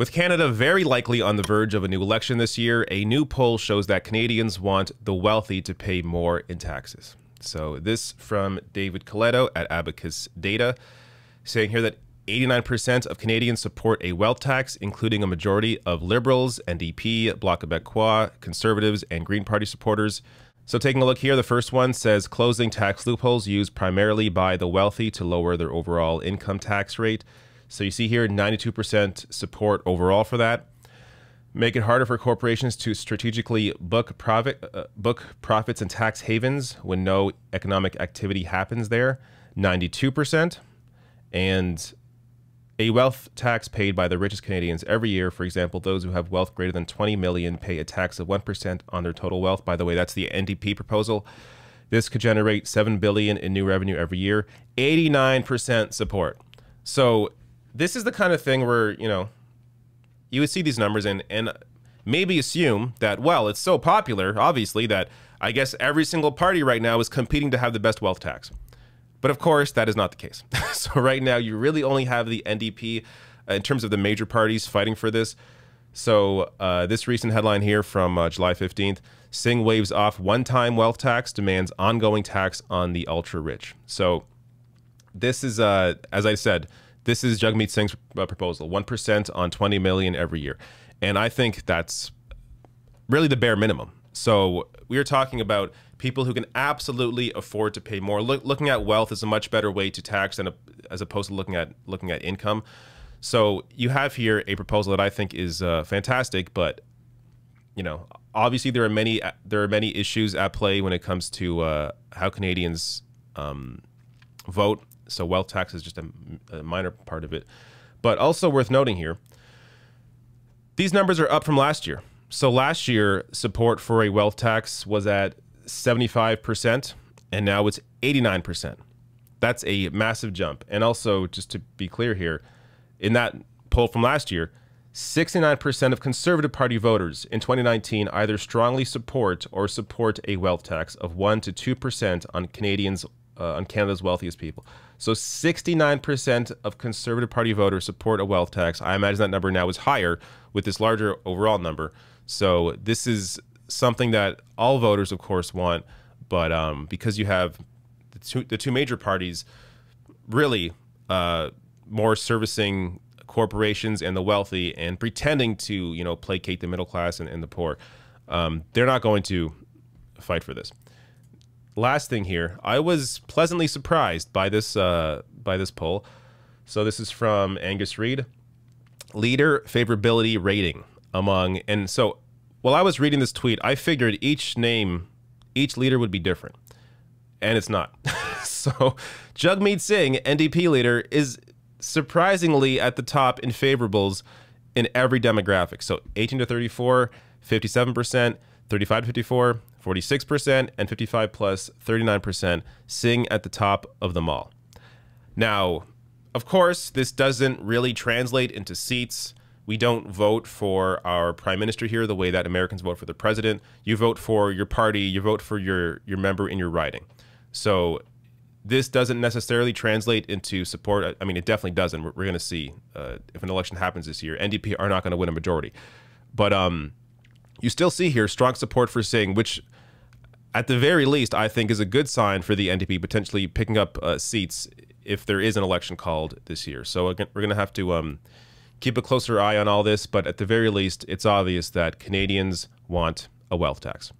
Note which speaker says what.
Speaker 1: With Canada very likely on the verge of a new election this year, a new poll shows that Canadians want the wealthy to pay more in taxes. So this from David Coletto at Abacus Data, saying here that 89% of Canadians support a wealth tax, including a majority of Liberals, NDP, Bloc Québécois, Conservatives, and Green Party supporters. So taking a look here, the first one says closing tax loopholes used primarily by the wealthy to lower their overall income tax rate. So you see here 92% support overall for that. Make it harder for corporations to strategically book profits in tax havens when no economic activity happens there, 92%. And a wealth tax paid by the richest Canadians every year. For example, those who have wealth greater than 20 million pay a tax of 1% on their total wealth. By the way, that's the NDP proposal. This could generate $7 billion in new revenue every year. 89% support. So this is the kind of thing where, you know, you would see these numbers and maybe assume that, well, it's so popular, obviously, that I guess every single party right now is competing to have the best wealth tax. But of course, that is not the case. So right now, you really only have the NDP in terms of the major parties fighting for this. So this recent headline here from July 15th, Singh waves off one-time wealth tax, demands ongoing tax on the ultra-rich. So this is, as I said, this is Jagmeet Singh's proposal, 1% on 20 million every year. And I think that's really the bare minimum. So we are talking about people who can absolutely afford to pay more. Looking at wealth is a much better way to tax than as opposed to looking at income. So you have here a proposal that I think is fantastic, but you know, obviously there are many issues at play when it comes to how Canadians vote. So wealth tax is just a minor part of it, but also worth noting here, these numbers are up from last year. So last year, support for a wealth tax was at 75%, and now it's 89%. That's a massive jump. And also, just to be clear here, in that poll from last year, 69% of Conservative Party voters in 2019 either strongly support or support a wealth tax of 1 to 2% on Canada's wealthiest people. So 69% of Conservative Party voters support a wealth tax. I imagine that number now is higher with this larger overall number. So this is something that all voters, of course, want, but because you have the two major parties really more servicing corporations and the wealthy and pretending to, you know, placate the middle class and the poor, they're not going to fight for this. Last thing here, I was pleasantly surprised by this poll. So this is from Angus Reid, leader favorability rating among, and so while I was reading this tweet, I figured each leader would be different, and it's not. So Jagmeet Singh, NDP leader, is surprisingly at the top in favorables in every demographic. So 18 to 34, 57%, 35 to 54, 46%, and 55 plus, 39%, Singh at the top of them all. Now, of course, this doesn't really translate into seats. We don't vote for our prime minister here the way that Americans vote for the president. You vote for your party, you vote for your member in your riding. So this doesn't necessarily translate into support. I mean, it definitely doesn't. We're going to see if an election happens this year. NDP are not going to win a majority. But you still see here strong support for Singh, which at the very least, I think is a good sign for the NDP potentially picking up seats if there is an election called this year. So again, we're going to have to keep a closer eye on all this, but at the very least, it's obvious that Canadians want a wealth tax.